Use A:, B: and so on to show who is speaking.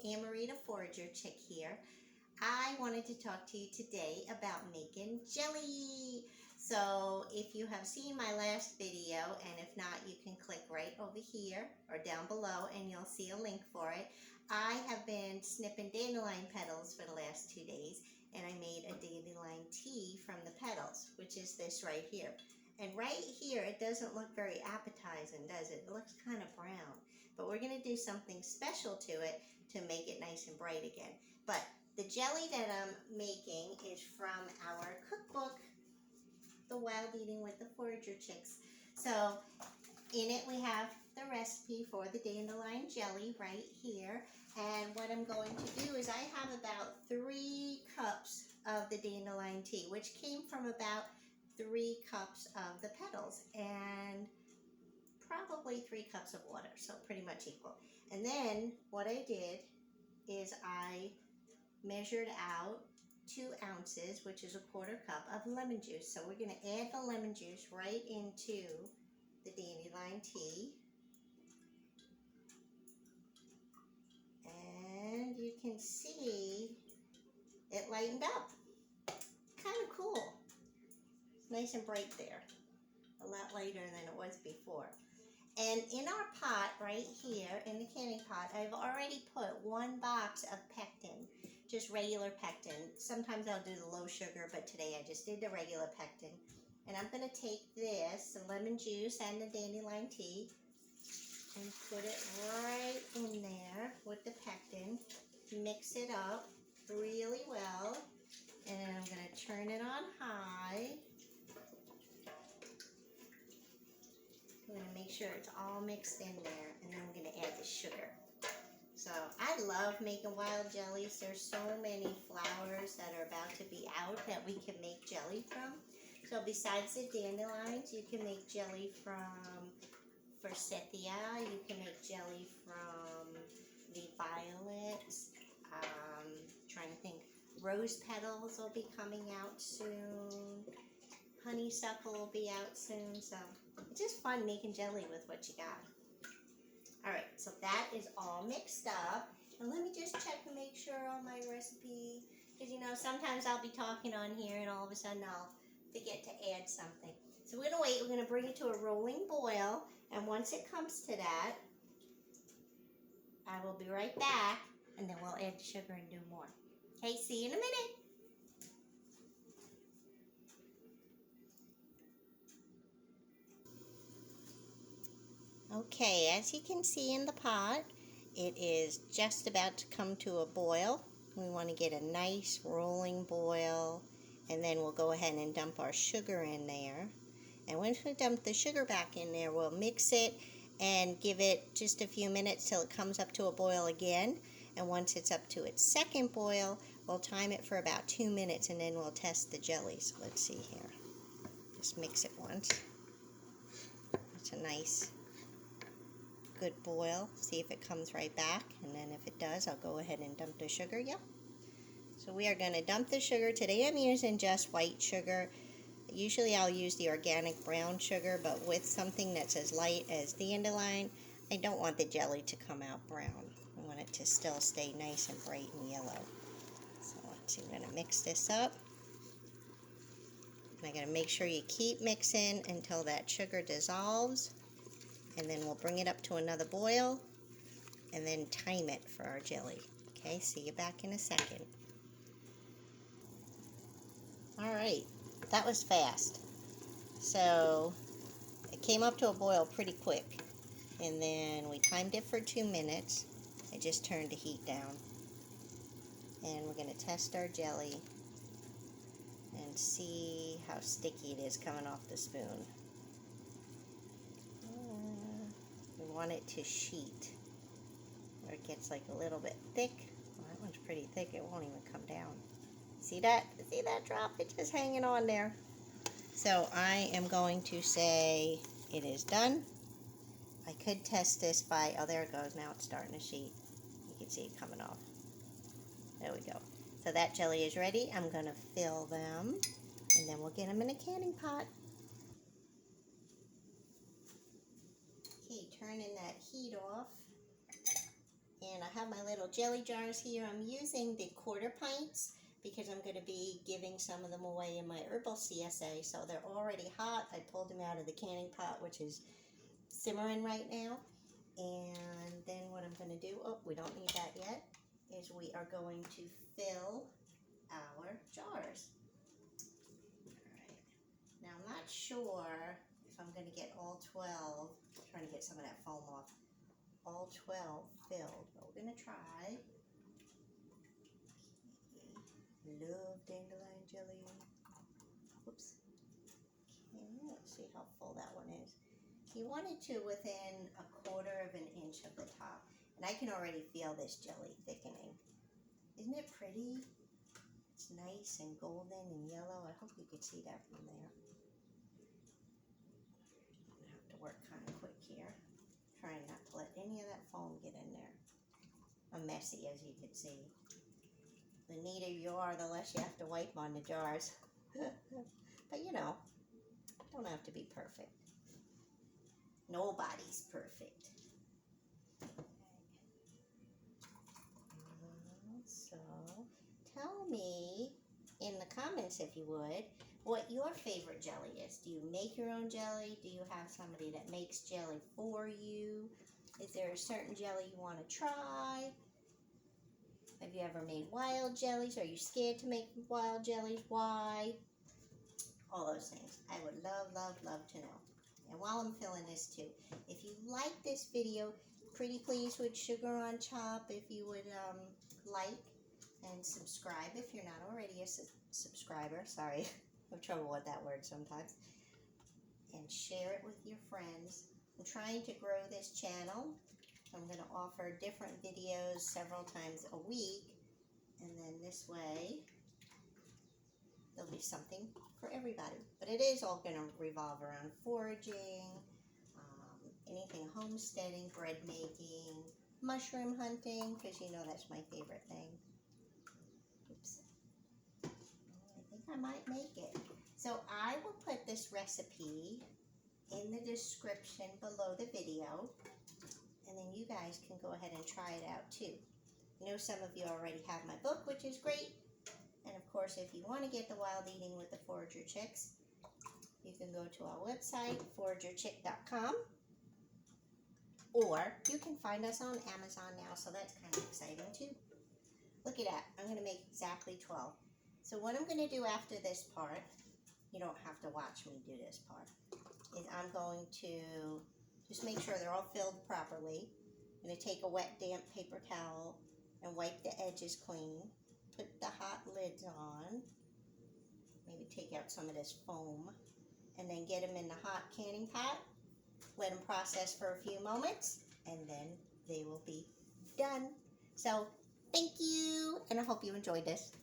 A: Amarita Forager Chick here. I wanted to talk to you today about making jelly. So if you have seen my last video, and if not, you can click right over here or down below and you'll see a link for it. I have been snipping dandelion petals for the last 2 days, and I made a dandelion tea from the petals, which is this right here. And right here, it doesn't look very appetizing, does it? It looks kind of brown. But we're going to do something special to it to make it nice and bright again. But the jelly that I'm making is from our cookbook, The Wild Eating with the Forager Chicks. So in it we have the recipe for the dandelion jelly right here. And what I'm going to do is I have about 3 cups of the dandelion tea, which came from about 3 cups of the petals and probably 3 cups of water, so pretty much equal. And then what I did is I measured out 2 ounces, which is a 1/4 cup of lemon juice. So we're going to add the lemon juice right into the dandelion tea. And you can see it lightened up. Kind of cool. It's nice and bright there. A lot lighter than it was before. And in our pot right here, in the canning pot, I've already put 1 box of pectin, just regular pectin. Sometimes I'll do the low sugar, but today I just did the regular pectin. And I'm going to take this, the lemon juice and the dandelion tea, and put it right in there with the pectin. Mix it up really well. And I'm going to turn it on high. I'm going to make sure it's all mixed in there, and then I'm going to add the sugar. So I love making wild jellies. There's so many flowers that are about to be out that we can make jelly from. So besides the dandelions, you can make jelly from forsythia. You can make jelly from the violets. Trying to think, rose petals will be coming out soon. Honeysuckle will be out soon, so it's just fun making jelly with what you got. Alright, so that is all mixed up. And let me just check and make sure on my recipe, because you know, sometimes I'll be talking on here and all of a sudden I'll forget to add something. So we're going to wait, we're going to bring it to a rolling boil, and once it comes to that, I will be right back, and then we'll add the sugar and do more. Okay, see you in a minute. Okay, as you can see in the pot, it is just about to come to a boil. We want to get a nice rolling boil, and then we'll go ahead and dump our sugar in there. And once we dump the sugar back in there, we'll mix it and give it just a few minutes till it comes up to a boil again. And once it's up to its second boil, we'll time it for about 2 minutes, and then we'll test the jellies. Let's see here. Just mix it once. That's a nice good boil. See if it comes right back, and then if it does, I'll go ahead and dump the sugar. Yep. So we are going to dump the sugar. Today I'm using just white sugar. Usually I'll use the organic brown sugar, but with something that's as light as dandelion, I don't want the jelly to come out brown. I want it to still stay nice and bright and yellow. So let's see, we're going to mix this up. And I'm going to make sure you keep mixing until that sugar dissolves. And then we'll bring it up to another boil and then time it for our jelly. Okay, see you back in a second. Alright, that was fast. So it came up to a boil pretty quick. And then we timed it for 2 minutes. I just turned the heat down. And we're going to test our jelly and see how sticky it is coming off the spoon. We want it to sheet, where it gets like a little bit thick. Well, that one's pretty thick. It won't even come down. See that? See that drop? It's just hanging on there. So I am going to say it is done. I could test this by, oh, there it goes. Now it's starting to sheet. You can see it coming off. There we go. So that jelly is ready. I'm going to fill them, and then we'll get them in a canning pot. Okay, turning that heat off. And I have my little jelly jars here. I'm using the quarter pints because I'm going to be giving some of them away in my herbal CSA. So they're already hot. I pulled them out of the canning pot, which is simmering right now. And then what I'm going to do, oh, we don't need that yet, is we are going to fill our jars. Alright. Now I'm not sure if I'm going to get all 12. I'm trying to get some of that foam off. All 12 filled, but we're going to try. Love dandelion jelly. Oops. Okay, let's see how full that one is. You want it to within 1/4 of an inch of the top. And I can already feel this jelly thickening. Isn't it pretty? It's nice and golden and yellow. I hope you could see that from there. I'm going to have to work kind of quick here. Trying not to let any of that foam get in there. I'm messy, as you can see. The neater you are, the less you have to wipe on the jars. But you know, don't have to be perfect. Nobody's perfect. So, tell me in the comments, if you would, what your favorite jelly is. Do you make your own jelly? Do you have somebody that makes jelly for you? Is there a certain jelly you want to try? Have you ever made wild jellies? Are you scared to make wild jellies? Why? All those things. I would love, love, love to know. And while I'm filling this too, if you like this video, pretty please would sugar on top if you would like and subscribe if you're not already a subscriber. Sorry, I have trouble with that word sometimes. And share it with your friends. I'm trying to grow this channel. I'm going to offer different videos several times a week, and then this way there'll be something for everybody. But it is all going to revolve around foraging, anything homesteading, bread making, mushroom hunting, because you know that's my favorite thing. Oops. I think I might make it. So I will put this recipe in the description below the video. And then you guys can go ahead and try it out too. I know some of you already have my book, which is great. And of course, if you want to get the Wild Eating with the Forager Chicks, you can go to our website, foragerchick.com. Or you can find us on Amazon now, so that's kind of exciting too. Look at that. I'm going to make exactly 12. So what I'm going to do after this part, you don't have to watch me do this part, is I'm going to just make sure they're all filled properly. I'm going to take a wet, damp paper towel and wipe the edges clean. Put the hot lids on. Maybe take out some of this foam. And then get them in the hot canning pot. Let them process for a few moments. And then they will be done. So, thank you. And I hope you enjoyed this.